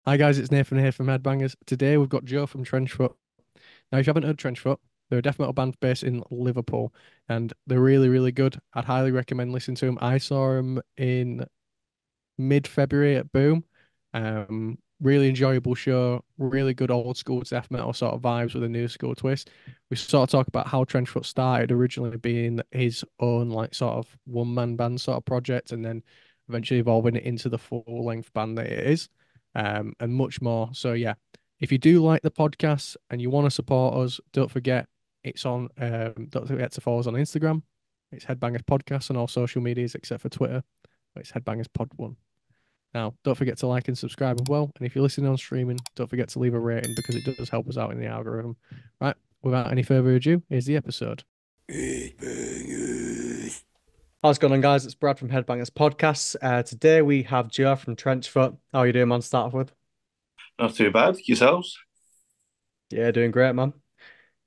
Hi guys, it's Nathan here from Headbangers. Today we've got Joe from Trenchfoot. Now, if you haven't heard Trenchfoot, they're a death metal band based in Liverpool, and they're really, really good. I'd highly recommend listening to them. I saw them in mid-February at Boom. Really enjoyable show, really good old school death metal sort of vibes with a new school twist. We sort of talk about how Trenchfoot started originally being his own like sort of one-man band sort of project, and then eventually evolving it into the full-length band that it is, and much more. So yeah, if you do like the podcast and you want to support us, don't forget don't forget to follow us on Instagram. It's Headbangers Podcast on all social medias except for Twitter. It's Headbangers Pod One. Now, don't forget to like and subscribe as well. And if you're listening on streaming, don't forget to leave a rating because it does help us out in the algorithm. Right, without any further ado, here's the episode. How's it going on, guys? It's Brad from Headbangers Podcasts. Today we have Joe from Trenchfoot. How are you doing, man? To start off with. Not too bad. Yourselves? Yeah, doing great, man.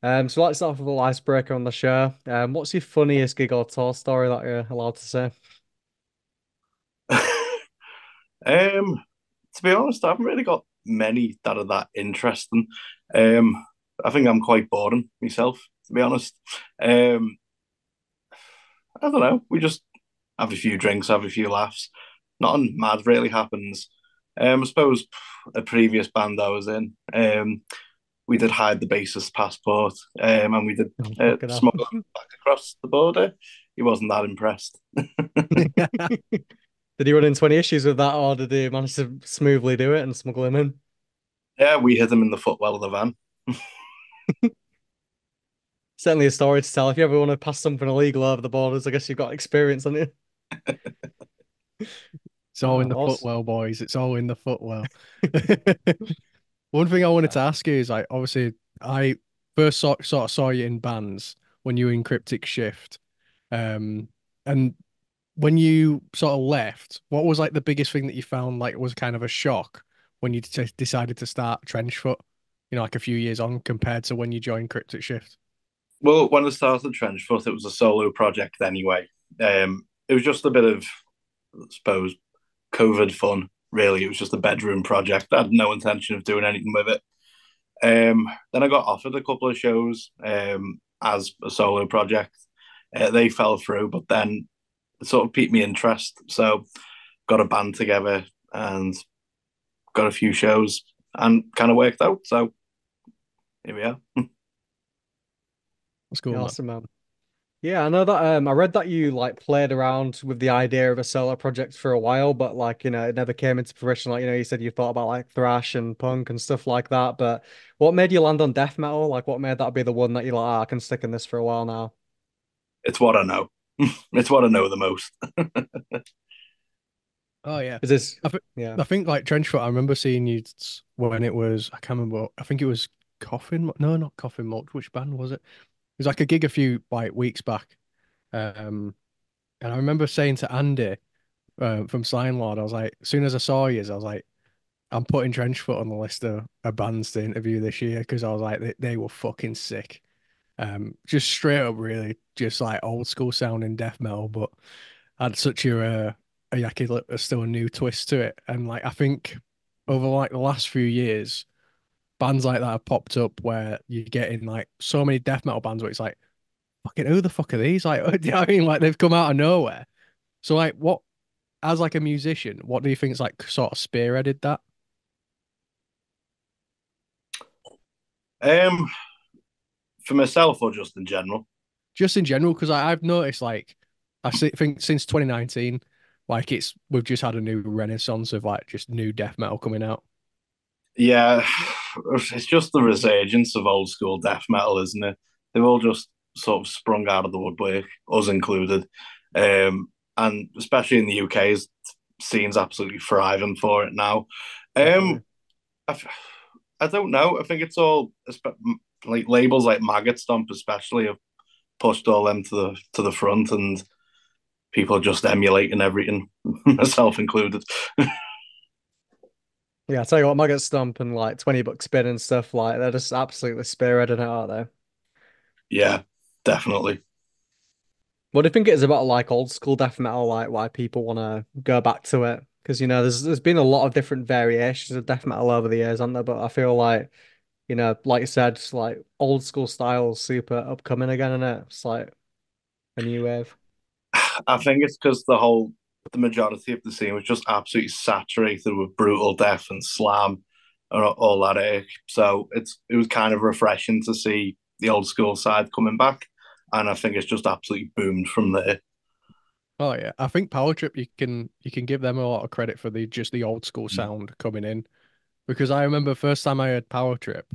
So let's start off with a little icebreaker on the show. What's your funniest gig or tour story that you're allowed to say? um, to be honest, I haven't really got many that are that interesting. Um, I think I'm quite boring myself, to be honest. Um, I don't know. We just have a few drinks, have a few laughs. Nothing mad really happens. I suppose a previous band I was in, we did hide the bassist passport, and we did Oh, fucking hell. smuggle him back across the border. He wasn't that impressed. Did he run into any issues with that, or did he manage to smoothly do it and smuggle him in? Yeah, we hit him in the footwell of the van. Certainly a story to tell. If you ever want to pass something illegal over the borders, I guess you've got experience on it. It's all in the Awesome. footwell, boys. It's all in the footwell. One thing I wanted to ask you is like, obviously, I first sort of saw you in bands when you were in Cryptic Shift. Um, and when you sort of left, what was like the biggest thing that you found like was kind of a shock when you decided to start Trenchfoot, like a few years on compared to when you joined Cryptic Shift? Well, when I started Trenchfoot, it was a solo project anyway. It was just a bit of, I suppose, COVID fun, really. It was just a bedroom project. I had no intention of doing anything with it. Then I got offered a couple of shows as a solo project. They fell through, but then it sort of piqued me interest. So got a band together and got a few shows and kind of worked out. So here we are. That's cool, Yeah, man. awesome, man. Yeah, I know that I read that you like played around with the idea of a solo project for a while, but like, it never came into fruition. Like, you said you thought about like thrash and punk and stuff like that. But what made you land on death metal? Like what made that be the one that you're like, I can stick in this for a while now? It's what I know. It's what I know the most. Oh yeah, Is this I think yeah. I think like Trenchfoot. I remember seeing you when it was. I can't remember. I think it was Coffin. No, not Coffin Mulch. Which band was it? It was like a gig a few like weeks back. Um, and I remember saying to Andy from Slime Lord, I was like, as soon as I saw you, I was like, I'm putting Trenchfoot on the list of bands to interview this year because I was like, they were fucking sick. Just straight up, really, just like old school sounding death metal, but had such still a new twist to it. And like, I think over like the last few years, bands like that have popped up where you're getting like so many death metal bands where it's like, fucking who the fuck are these? Like, do you know what I mean? Like they've come out of nowhere. So like, what as like a musician, what do you think's like sort of spearheaded that? Um, for myself or just in general? Just in general, because I've noticed like think since 2019, like we've just had a new renaissance of like just new death metal coming out. Yeah, it's just the resurgence of old school death metal, isn't it? They've all just sort of sprung out of the woodwork, us included. And especially in the UK's scene's absolutely thriving for it now. Definitely. Um, I, I don't know. I think it's all like labels like Maggot Stomp, especially, have pushed all them to the front, and people are just emulating everything, myself included. Yeah, I tell you what, Maggot Stomp and like 20 buck spin and stuff like they're just absolutely spearheading it, aren't they? Yeah, definitely. What do you think it is about like old school death metal, like why people want to go back to it? Because there's been a lot of different variations of death metal over the years, aren't there? But I feel like like you said, it's like old school styles super upcoming again, and it's like a new wave. I think it's because the majority of the scene was just absolutely saturated with brutal death and slam and all that. So it was kind of refreshing to see the old school side coming back, and I think it's just absolutely boomed from there. Oh yeah, I think Power Trip you can give them a lot of credit for the old school Mm. sound coming in because I remember first time I heard Power Trip,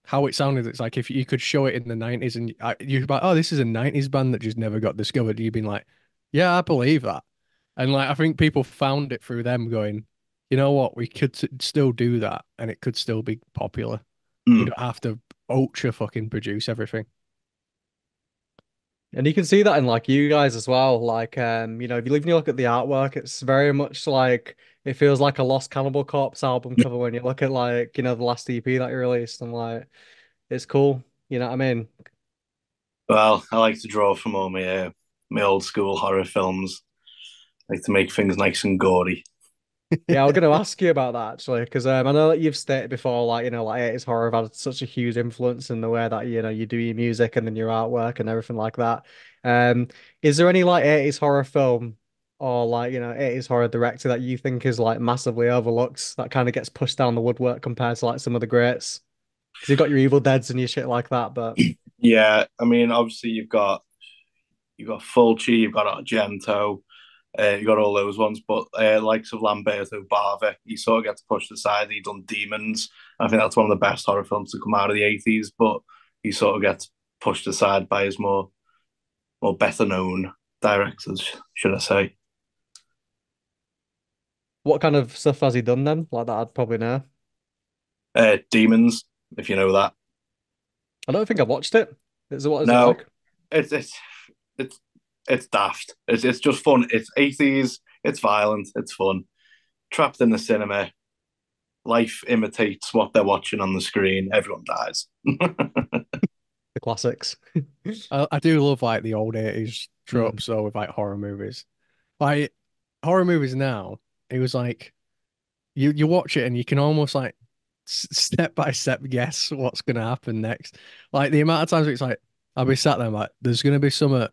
how it sounded. It's like if you could show it in the 90s and you'd be like, oh, this is a 90s band that just never got discovered. You'd been like, yeah, I believe that. And like I think people found it through them going, you know what, we could still do that and it could still be popular. We Mm. don't have to ultra fucking produce everything. And you can see that in like you guys as well. Like, if you look at the artwork, it's very much like it feels like a Lost Cannibal Corpse album cover when you look at like, the last EP that you released and like it's cool. You know what I mean? Well, I like to draw from all my old school horror films. I like to make things nice and gory. Yeah, I was going to ask you about that actually, because I know that you've stated before, like, like 80s horror have had such a huge influence in the way that, you do your music and then your artwork and everything like that. Um, is there any like 80s horror film or like, 80s horror director that you think is like massively overlooked that kind of gets pushed down the woodwork compared to like some of the greats? Because you've got your Evil Deads and your shit like that, but Yeah, I mean, obviously you've got Fulci, you've got Argento, you got all those ones, but likes of Lamberto Bava, he sort of gets pushed aside. He done Demons. I think that's one of the best horror films to come out of the 80s, but he sort of gets pushed aside by his more better known directors, should I say. what kind of stuff has he done then? Like that I'd probably know. Demons, if you know that. I don't think I've watched it. What is it No, like? it's it's it's it's daft. It's just fun. It's 80s. It's violent. It's fun. Trapped in the cinema, life imitates what they're watching on the screen. Everyone dies. The classics. I do love like the old 80s Mm. tropes though with like horror movies. Like horror movies now, it was like you watch it and you can almost like step by step guess what's gonna happen next. Like the amount of times it's like I'll be sat there like there's gonna be some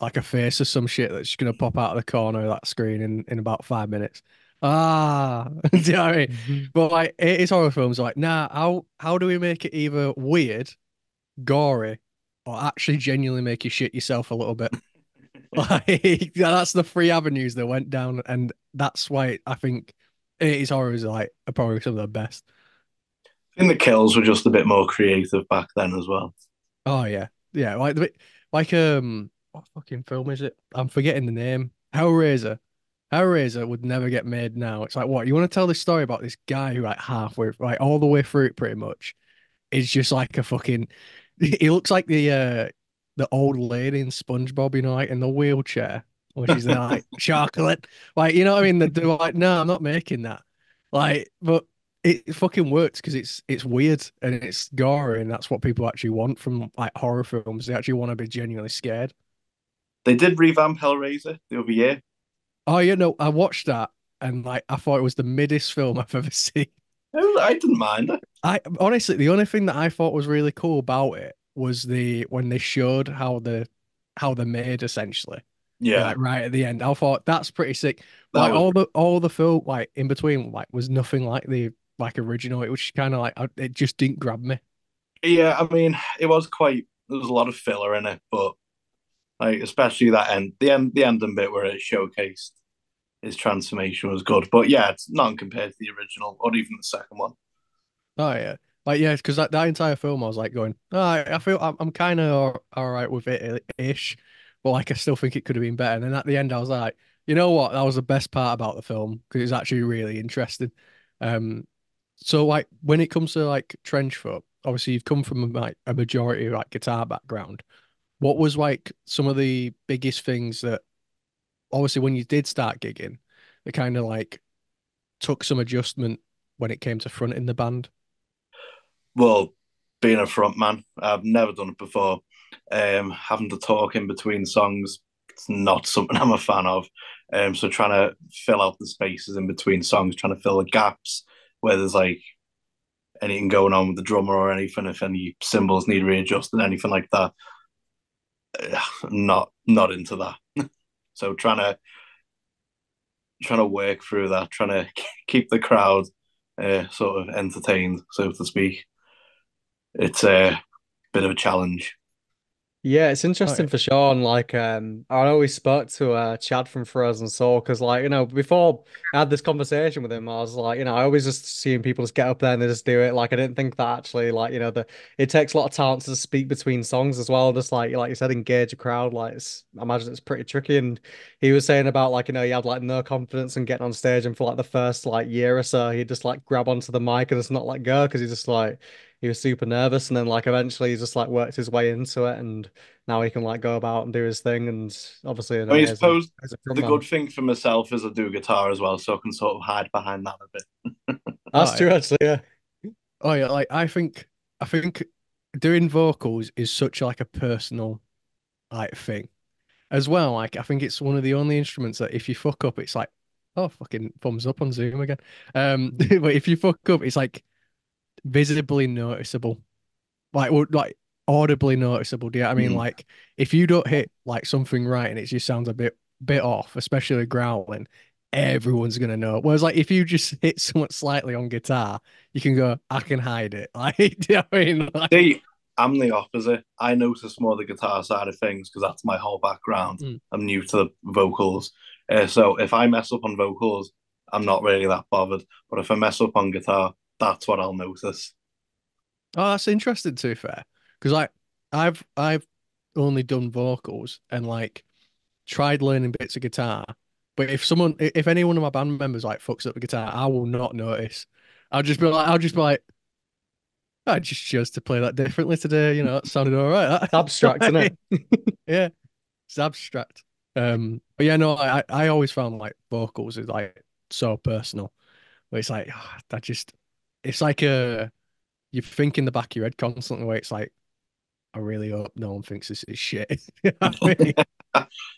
like a face or some shit that's just gonna pop out of the corner of that screen in about 5 minutes. Ah, do you know what I mean? But like it is horror films like nah, how do we make it either weird, gory, or actually genuinely make you shit yourself a little bit? Like that's the three avenues they went down, and that's why I think 80s horror is like are probably some of the best. I think the kills were just a bit more creative back then as well. Oh yeah, yeah. Like what fucking film is it? I'm forgetting the name. Hellraiser. Hellraiser would never get made now. It's like what you want to tell this story about this guy who like halfway, like all the way through it, pretty much is just like a fucking. He looks like the old lady in SpongeBob, like in the wheelchair, where she's there like chocolate, like you know what I mean? They're like, no, I'm not making that, like, but it fucking works because it's weird and it's gory, and that's what people actually want from like horror films. They actually want to be genuinely scared. They did revamp Hellraiser the other year. Oh, you know, I watched that and like I thought it was the middest film I've ever seen. I didn't mind it. I honestly, the only thing that I thought was really cool about it was when they showed how they're made essentially. Yeah, Like right at the end, I thought that's pretty sick. that Like was. all the film like in between like was nothing like the like original. It was kind of like it just didn't grab me. Yeah, I mean, it was quite. There was a lot of filler in it, but like especially that the ending bit where it showcased his transformation was good. But yeah, it's not compared to the original or even the second one. Oh yeah, like yeah, because that entire film I was like going, oh, I feel I'm kind of all right with it ish, but like I still think it could have been better. And then at the end I was like, you know what, that was the best part about the film because it's actually really interesting. Um, so like when it comes to like trench foot, obviously you've come from like a majority of like guitar background. What was like some of the biggest things that obviously when you did start gigging, that kind of like took some adjustment when it came to fronting the band? Well, being a front man, I've never done it before. Having to talk in between songs, it's not something I'm a fan of. So trying to fill out the spaces in between songs, trying to fill the gaps where there's like anything going on with the drummer or anything, if any cymbals need readjusting, anything like that. Not into that. So trying to work through that, trying to keep the crowd sort of entertained, so to speak. It's a bit of a challenge. Yeah, it's Oh, interesting yeah. for sure. And like, I always spoke to Chad from Frozen Soul because, like, before I had this conversation with him, I was like, I always just seeing people just get up there and they just do it. Like, I didn't think that actually, like, it takes a lot of talent to speak between songs as well. Just like you said, engage a crowd. Like, I imagine it's pretty tricky. And he was saying about like, he had like no confidence in getting on stage, and for like the first like year or so, he'd just like grab onto the mic and just not let go because he was super nervous, and then like eventually he just like worked his way into it, and now he can like go about and do his thing, and obviously an I mean, I amazing suppose as a the frontman. good thing for myself is I do guitar as well, so I can sort of hide behind that a bit. That's Oh true, yeah. actually. Yeah, Oh yeah. Like I think doing vocals is such like a personal like thing as well. Like I think it's one of the only instruments that if you fuck up, it's like, oh fucking thumbs up on Zoom again. But if you fuck up, it's like visibly noticeable. Like audibly noticeable. Do you know what I mean? Mm. Like if you don't hit like something right and it just sounds a bit off, especially growling, everyone's gonna know. Whereas like if you just hit somewhat slightly on guitar, you can go, I can hide it. Like, do you know what I mean? Like, See, I'm the opposite. I notice more the guitar side of things because that's my whole background. mm. I'm new to the vocals. So if I mess up on vocals, I'm not really that bothered. But if I mess up on guitar, that's what I'll notice. Oh, that's interesting to be fair. Because like I've only done vocals and like tried learning bits of guitar. But if any one of my band members like fucks up the guitar, I will not notice. I'll just be like, I just chose to play that differently today. It sounded all right. it's abstract, isn't Like, it? yeah, it's abstract. But yeah, no, I always found like vocals is like so personal. Where it's like, it's like you think in the back of your head constantly. Where it's like, I really hope no one thinks this is shit. You know what I mean?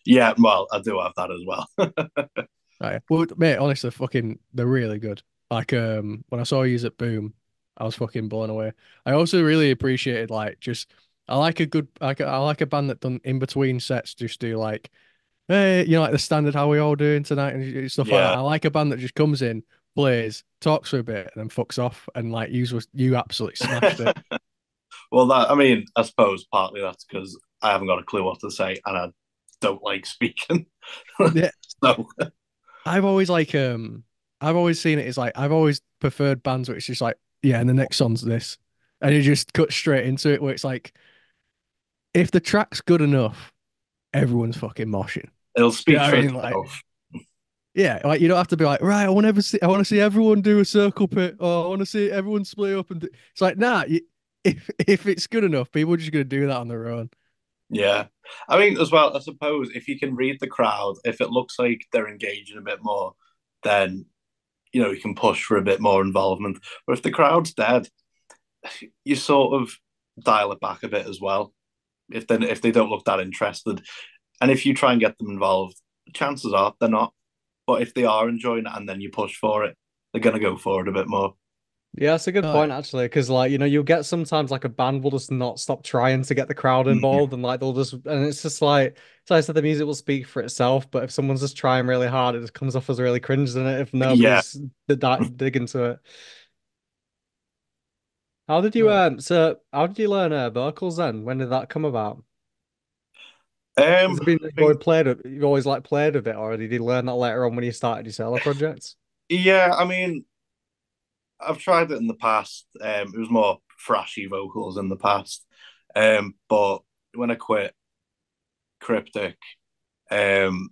Yeah, well, I do have that as well. Right. Well, mate, honestly, they're really good. Like, when I saw you at Boom, I was fucking blown away. I also really appreciated like just I like a band that done in between sets just do like, hey, like the standard how we all doing tonight and stuff like that. Yeah. I like a band that just comes in, plays, talks for a bit, and then fucks off. And like you absolutely smashed it. Well, that I mean, I suppose partly that's because I haven't got a clue what to say and I don't like speaking. Yeah, So I've always like I've always seen it as like I've always preferred bands where it's just like, yeah, and the next song's this. And you just cut straight into it where it's like if the track's good enough, everyone's fucking moshing. it'll Do you speak know what for I mean? Like, itself. yeah, like you don't have to be like, right, I want to see everyone do a circle pit, or I want to see everyone split up it's like, nah, if it's good enough, people are just gonna do that on their own. Yeah. I mean, as well, I suppose if you can read the crowd, if it looks like they're engaging a bit more, then, you can push for a bit more involvement. But if the crowd's dead, you sort of dial it back a bit as well. If they don't look that interested. And if you try and get them involved, chances are they're not. But if they are enjoying it and then you push for it, they're going to go for it a bit more. Yeah, that's a good Oh point yeah. actually, because like you'll get sometimes like a band will just not stop trying to get the crowd Mm. involved, and like they'll just and it's just like so I said the music will speak for itself, but if someone's just trying really hard, it just comes off as really cringe, doesn't it? If Yeah. nobody's digging to it. Oh, How did you learn vocals then? When did that come about? Has it been I think, you've always like played with it, or did you learn that later on when you started your solo projects? yeah, I mean, I've tried it in the past. It was more thrashy vocals in the past. But when I quit Cryptic, um,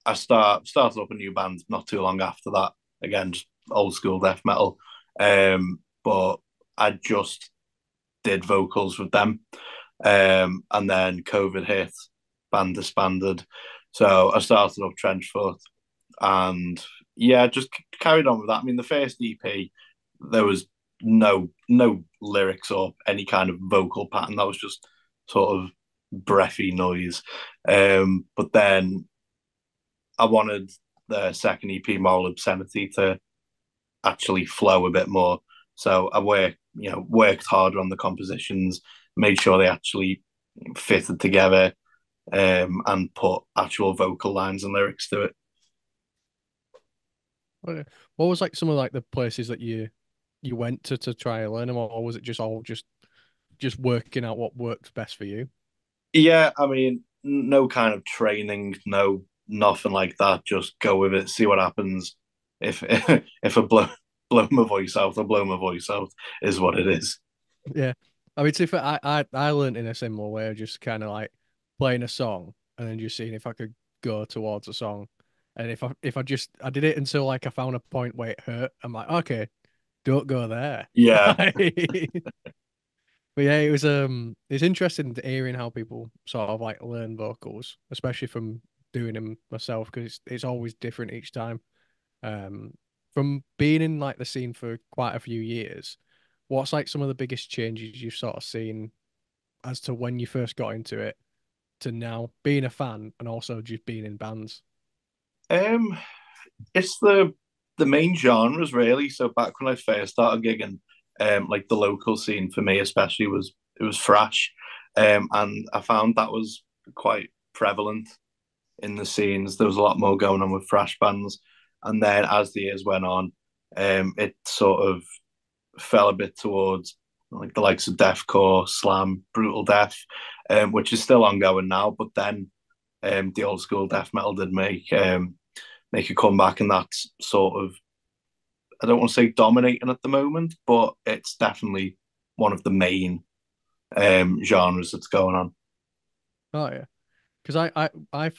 I started up a new band not too long after that. Again, just old school death metal. But I just did vocals with them. And then COVID hit, band disbanded. So I started up Trenchfoot and yeah, just carried on with that. I mean, the first EP, there was no lyrics or any kind of vocal pattern. That was just sort of breathy noise. But then I wanted the second EP, Moral Obscenity, to actually flow a bit more. So I worked harder on the compositions, made sure they actually fitted together, and put actual vocal lines and lyrics to it. Okay. What was like some of like the places that you went to try and learn them, or was it just all just working out what worked best for you? Yeah, I mean, no kind of training, no nothing like that. Just go with it, see what happens. If if I blow my voice out, I blow my voice out is what it is. Yeah. I mean, to be fair, I learned in a similar way, of just kind of like playing a song and then just seeing if I could go towards a song. And if I just I did it until like I found a point where it hurt, I'm like, okay, don't go there. Yeah, But yeah, it's interesting to hearing how people sort of like learn vocals, especially from doing them myself, because it's always different each time. Um, from being in like the scene for quite a few years, what's like some of the biggest changes you've sort of seen as to when you first got into it to now being a fan and also just being in bands? um, it's the main genres really. So back when I first started gigging, like the local scene for me especially was thrash, and I found that was quite prevalent in the scenes. There was a lot more going on with thrash bands, and then as the years went on, it sort of fell a bit towards like the likes of deathcore, slam, brutal death, which is still ongoing now. But then the old school death metal did make a comeback, and that's sort of, I don't want to say dominating at the moment, but it's definitely one of the main genres that's going on. Oh yeah. Because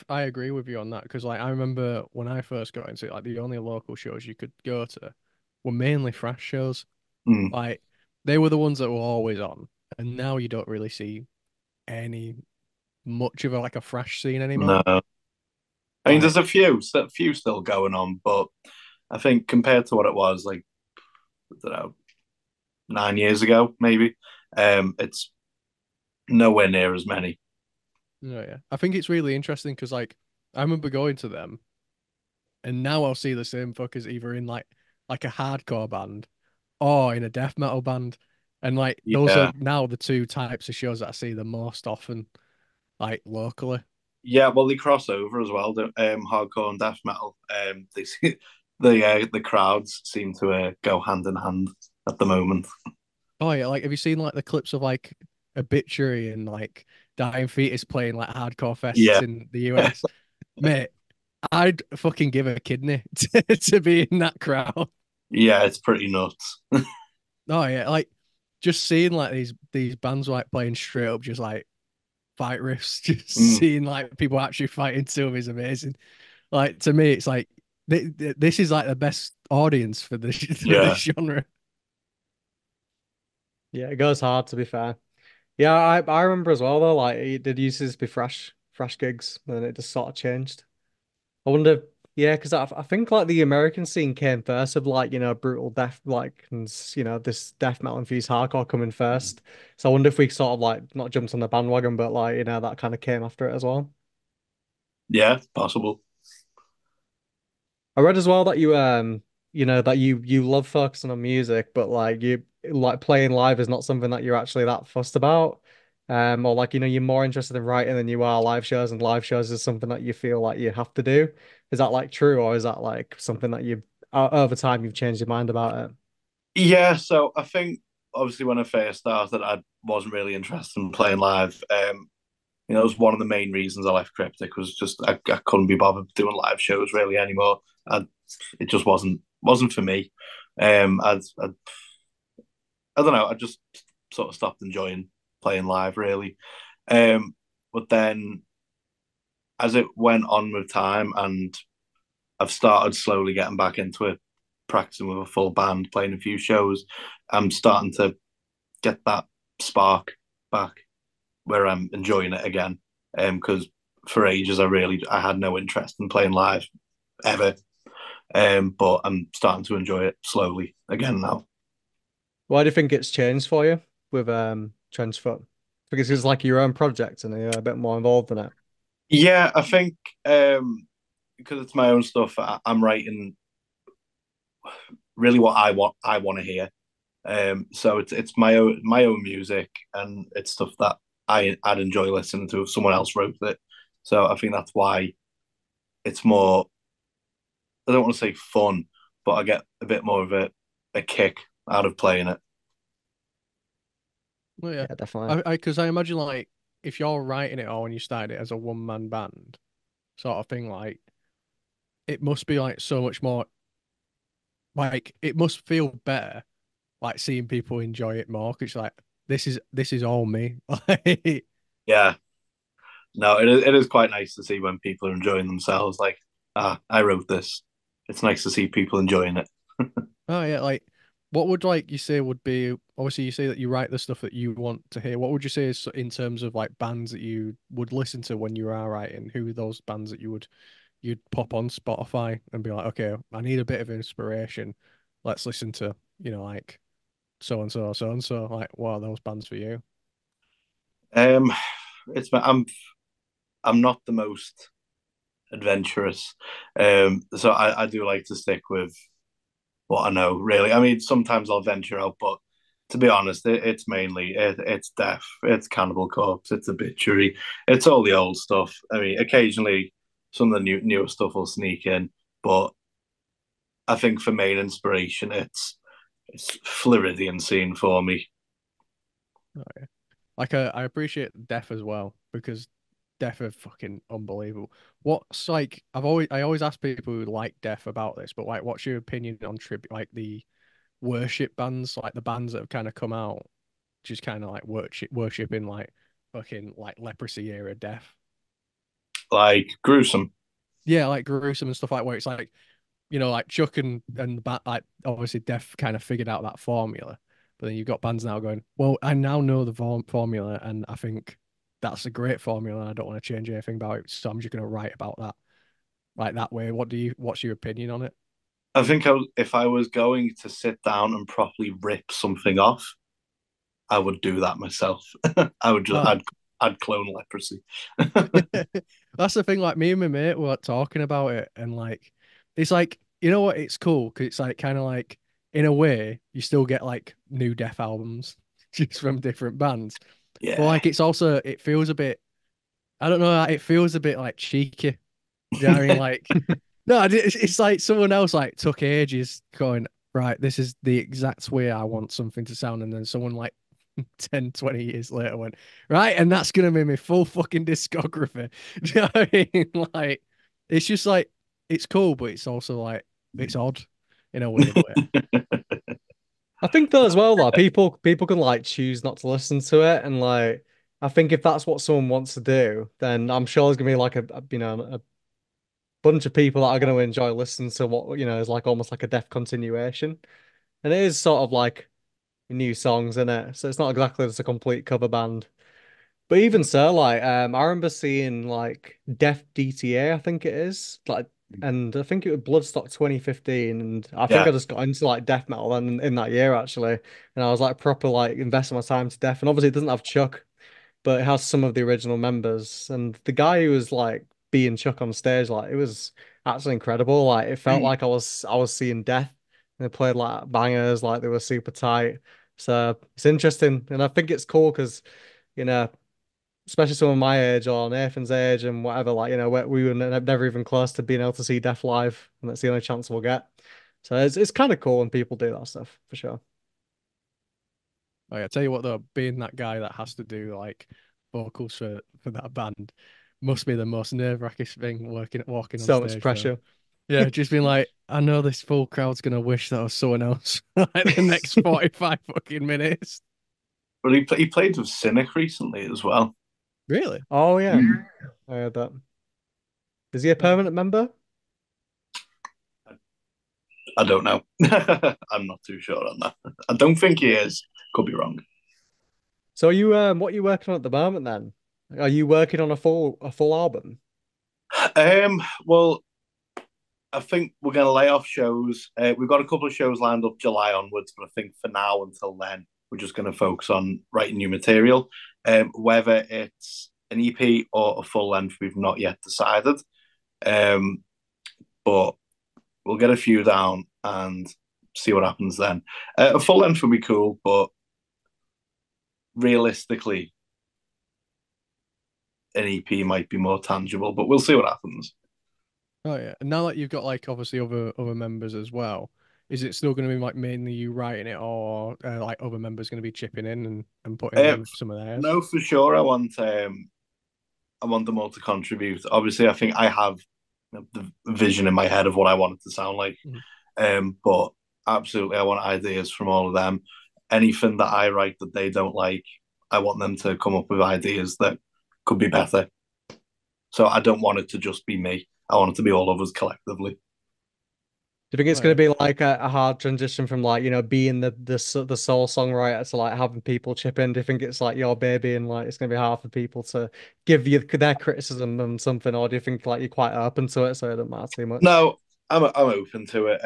I agree with you on that. Because like I remember when I first got into it, like the only local shows you could go to were mainly thrash shows. Mm, Like they were the ones that were always on, and now you don't really see any much of a like a thrash scene anymore. no, I mean Like there's a few still going on, but I think compared to what it was like, I don't know, 9 years ago maybe, it's nowhere near as many. oh yeah, I think it's really interesting because like I remember going to them, and now I'll see the same fuckers either in like a hardcore band or in a death metal band, and like those are Yeah, now the two types of shows that I see the most often, like locally. yeah. Well, they cross over as well. Hardcore and death metal. The crowds seem to go hand in hand at the moment. Oh yeah, like have you seen like the clips of like Obituary and like Dying Fetus playing like hardcore fests Yeah, in the US? Mate, I'd fucking give a kidney to be in that crowd. yeah. It's pretty nuts. Oh yeah, like just seeing like these bands like playing straight up just like fight riffs, just Mm, seeing like people actually fighting to them is amazing. Like to me, it's like this is like the best audience for the for this yeah. genre. Yeah, it goes hard to be fair. Yeah, I remember as well though, like it did used to be fresh gigs, and it just sort of changed. I wonder, yeah, because I think like the American scene came first of like, brutal death, like, and this death metal infused hardcore coming first. So I wonder if we sort of like not jumped on the bandwagon, but like, that kind of came after it as well. Yeah, possible. I read as well that that you love focusing on music, but like you like playing live is not something that you're actually that fussed about. Or like, you're more interested in writing than you are live shows, and live shows is something that you feel like you have to do. Is that like true, or is that like something that you over time you've changed your mind about it? Yeah, so I think obviously when I first started, I wasn't really interested in playing live. It was one of the main reasons I left Cryptic, was just I couldn't be bothered doing live shows really anymore. It just wasn't for me. I don't know. I just sort of stopped enjoying playing live really. But then as it went on with time, and I've started slowly getting back into it, practicing with a full band, playing a few shows, I'm starting to get that spark back where I'm enjoying it again. Because for ages I had no interest in playing live ever. But I'm starting to enjoy it slowly again now. Why do you think it's changed for you with Trenchfoot? Because it's like your own project and you're a bit more involved in it. Yeah, I think because it's my own stuff. I'm writing really what I want to hear. So it's my own music, and it's stuff that I'd enjoy listening to if someone else wrote it. So I think that's why it's more. I don't want to say fun, but I get a bit more of a kick out of playing it. Well, yeah. Yeah, definitely. Because I imagine like if you're writing it or when you started it as a one man band sort of thing, like it must be like so much more like it must feel better like seeing people enjoy it more because like this is all me. Like, Yeah, no, it is quite nice to see when people are enjoying themselves. Like, I wrote this. It's nice to see people enjoying it. oh yeah, like what would like you say would be obviously you say that you write the stuff that you want to hear. What would you say is in terms of like bands that you would listen to when you are writing? Who are those bands that you'd pop on Spotify and be like, okay, I need a bit of inspiration. Let's listen to, like so and so, so and so. Like, what are those bands for you? Um, I'm not the most adventurous, so I do like to stick with what I know. Really, I mean, sometimes I'll venture out, but to be honest, it's mainly it's Death, it's Cannibal Corpse, it's Obituary, it's all the old stuff. I mean, occasionally some of the newer stuff will sneak in, but I think for main inspiration, it's Floridian scene for me. Oh, yeah. Like, I appreciate Def as well because Def are fucking unbelievable. What's like, I always ask people who like Def about this, but like, what's your opinion on tribute, like the worship bands, like the bands that have kind of come out, just kind of like worshiping like fucking like leprosy era Def. Like gruesome. Yeah, like gruesome and stuff like where it's like like Chuck and the like obviously Def kind of figured out that formula, but then you've got bands now going, well, I now know the formula, and I think that's a great formula. And I don't want to change anything about it, so I'm just going to write about that like that way. What's your opinion on it? I think if I was going to sit down and properly rip something off, I would do that myself. I would just Ah, I'd clone leprosy. that's the thing. Like me and my mate were talking about it, and like it's like what? It's cool because it's like kind of like in a way you still get like new Def albums just from different bands, but Yeah. like it's also it feels a bit. I don't know. It feels a bit like cheeky. Do you know what I mean? Like no, it's like someone else like took ages going right. This is the exact way I want something to sound, and then someone like 10, 20 years later went, right, and that's gonna be my full fucking discography. Do you know what I mean? Like, it's just like it's cool, but it's also like it's odd in a weird way. I think though as well, like people can like choose not to listen to it, and like I think if that's what someone wants to do, then I'm sure there's gonna be like a bunch of people that are gonna enjoy listening to what is like almost like a Def continuation, and it is sort of like new songs in it, so it's not exactly just a complete cover band. But even so, like I remember seeing like Def DTA, I think it is like, and I think it was Bloodstock 2015, and I think I Yeah. just got into like death metal then in that year actually, and I was like proper like investing my time to death, and obviously it doesn't have Chuck, but it has some of the original members, and the guy who was like being Chuck on stage, like it was actually incredible. Like it felt like I was seeing death, and they played like bangers, like they were super tight. So it's interesting, and I think it's cool because you know especially someone my age or Nathan's age and whatever, like, we were never even close to being able to see Def live, and that's the only chance we'll get. So it's kind of cool when people do that stuff for sure. Oh yeah, tell you what though, being that guy that has to do like vocals for that band must be the most nerve-wracking thing walking on So much stage though. pressure. Yeah, just being like, I know this full crowd's gonna wish that was someone else like the next 45 fucking minutes. But he played with Cynic recently as well. Really? Oh yeah, I heard that. Is he a No. permanent member? I don't know. I'm not too sure on that. I don't think he is. Could be wrong. So are you what are you working on at the moment then? Are you working on a full album? Well, I think we're going to lay off shows. We've got a couple of shows lined up July onwards, but I think for now, until then, we're just going to focus on writing new material. Whether it's an EP or a full length, we've not yet decided. Um, but we'll get a few down and see what happens then. A full length would be cool, but realistically, an EP might be more tangible, but we'll see what happens. Oh yeah. And now that you've got like obviously other members as well, is it still going to be like mainly you writing it, or like other members going to be chipping in and putting Uh, in some of theirs? no, for sure. I want them all to contribute. Obviously, I think I have the vision in my head of what I want it to sound like. Mhm. But absolutely, I want ideas from all of them. Anything that I write that they don't like, I want them to come up with ideas that could be better. So I don't want it to just be me. I want it to be all of us collectively. Do you think it's Oh going yeah. to be like a hard transition from like, being the sole songwriter to like having people chip in? Do you think it's like your baby and like it's going to be hard for people to give you their criticism and something, or do you think like you're quite open to it so it doesn't matter too much? No, I'm open to it.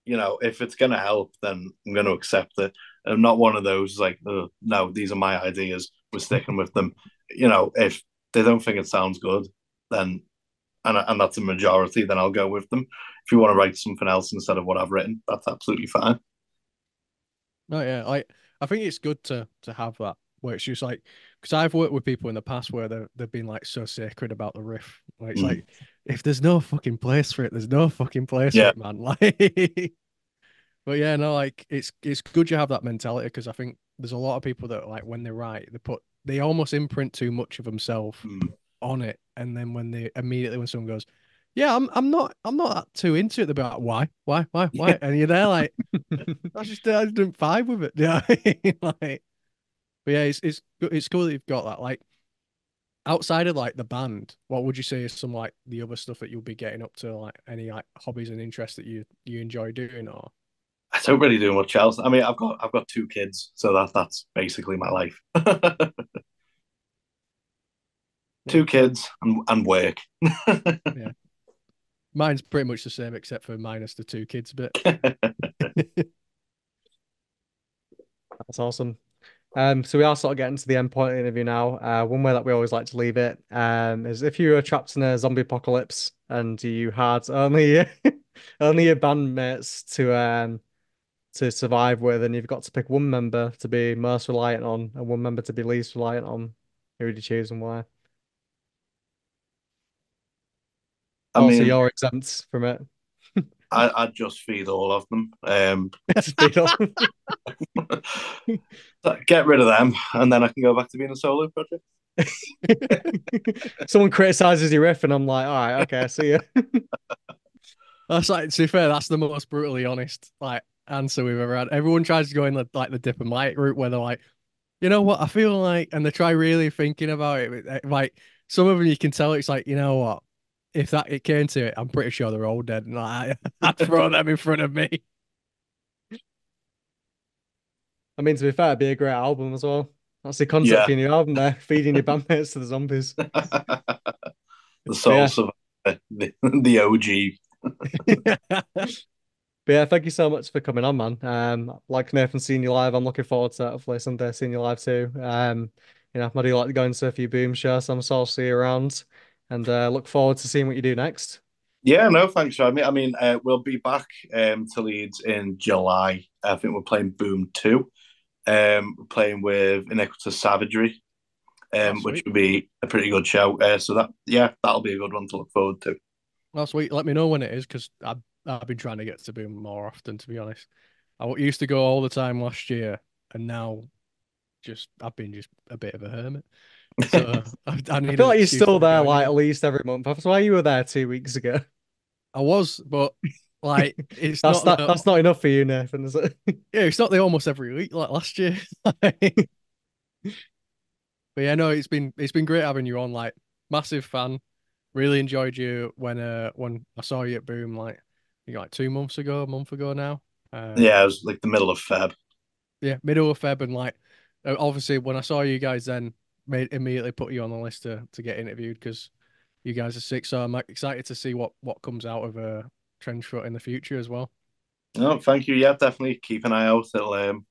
If it's gonna help, then I'm gonna accept it. I'm not one of those like, no, these are my ideas. We're sticking with them. If they don't think it sounds good, then and that's a majority, then I'll go with them. If you want to write something else instead of what I've written, that's absolutely fine. Oh yeah. I think it's good to have that where it's just like, because I've worked with people in the past where they've been like so sacred about the riff. Like it's Mm. like if there's no fucking place for it, there's no fucking place for Yeah, it, man. Like but yeah, no, like it's good you have that mentality, because I think there's a lot of people that like when they write, they almost imprint too much of themselves mm. on it, and then when someone goes, yeah, I'm not that too into it, they'll be like, why, and you're there like, I just didn't vibe with it. Yeah, like, but yeah, it's cool that you've got that. Like outside of like the band, what would you say is some like the other stuff that you'll be getting up to, like any like hobbies and interests that you enjoy doing, or I don't really do much else. I mean, I've got two kids, so that's basically my life. yeah, Two kids and work. yeah. Mine's pretty much the same except for minus the two kids bit. That's awesome. So we are sort of getting to the end point of the interview now. One way that we always like to leave it, is if you were trapped in a zombie apocalypse and you had only only your bandmates to survive with, and you've got to pick one member to be most reliant on and one member to be least reliant on, who would you choose and why? I Also, mean, you're exempt from it. I'd just feed all of them. Speed up. Get rid of them, and then I can go back to being a solo project. Someone criticizes your riff, and I'm like, all right, okay, I see you. That's like, to be fair, that's the most brutally honest like answer we've ever had. Everyone tries to go in the diplomatic route where they're like, you know what, I feel like, and they try really thinking about it. Like some of them, you can tell it's like, you know what, if that it came to it, I'm pretty sure they're all dead, and like, I'd throw them in front of me. I mean, to be fair, it'd be a great album as well. That's the concept Yeah, for your new album there, feeding your bandmates to the zombies. the But soul yeah, survivor, the OG. but yeah, thank you so much for coming on, man. Like Nathan seeing you live, I'm looking forward to hopefully someday seeing you live too. I do like to go into a few Boom shows, so I'm sure I'll see you around, and look forward to seeing what you do next. Yeah, no, thanks for having me. I mean, we'll be back to Leeds in July. I think we're playing Boom 2. We're playing with Iniquitous Savagery, Oh, which sweet. would be a pretty good show. So that'll be a good one to look forward to. Oh, sweet. Let me know when it is, because I've been trying to get to Boom more often, to be honest. Used to go all the time last year, and now just I've been just a bit of a hermit. So I I need feel an like you're excuse to still be there going like again. at least every month. That's why you were there 2 weeks ago. I was, but like it's That's not that. the That's not enough for you, Nathan, is it? yeah, it's not the almost every week like last year. But yeah, no, it's been great having you on. Like, massive fan. Really enjoyed you when I saw you at Boom, like like 2 months ago, a month ago now. Yeah, it was like the middle of Feb. Yeah, middle of Feb, and like obviously when I saw you guys then, made immediately put you on the list to get interviewed, because you guys are sick. So I'm like, excited to see what comes out of Trenchfoot in the future as well. No, thank you. Yeah, definitely keep an eye out. It'll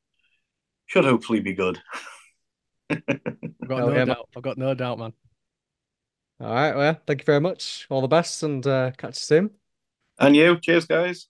should hopefully be good. I've got Hell no yeah, man. doubt. I've got no doubt, man. All right, well, thank you very much. All the best, and catch you soon. And you, cheers, guys.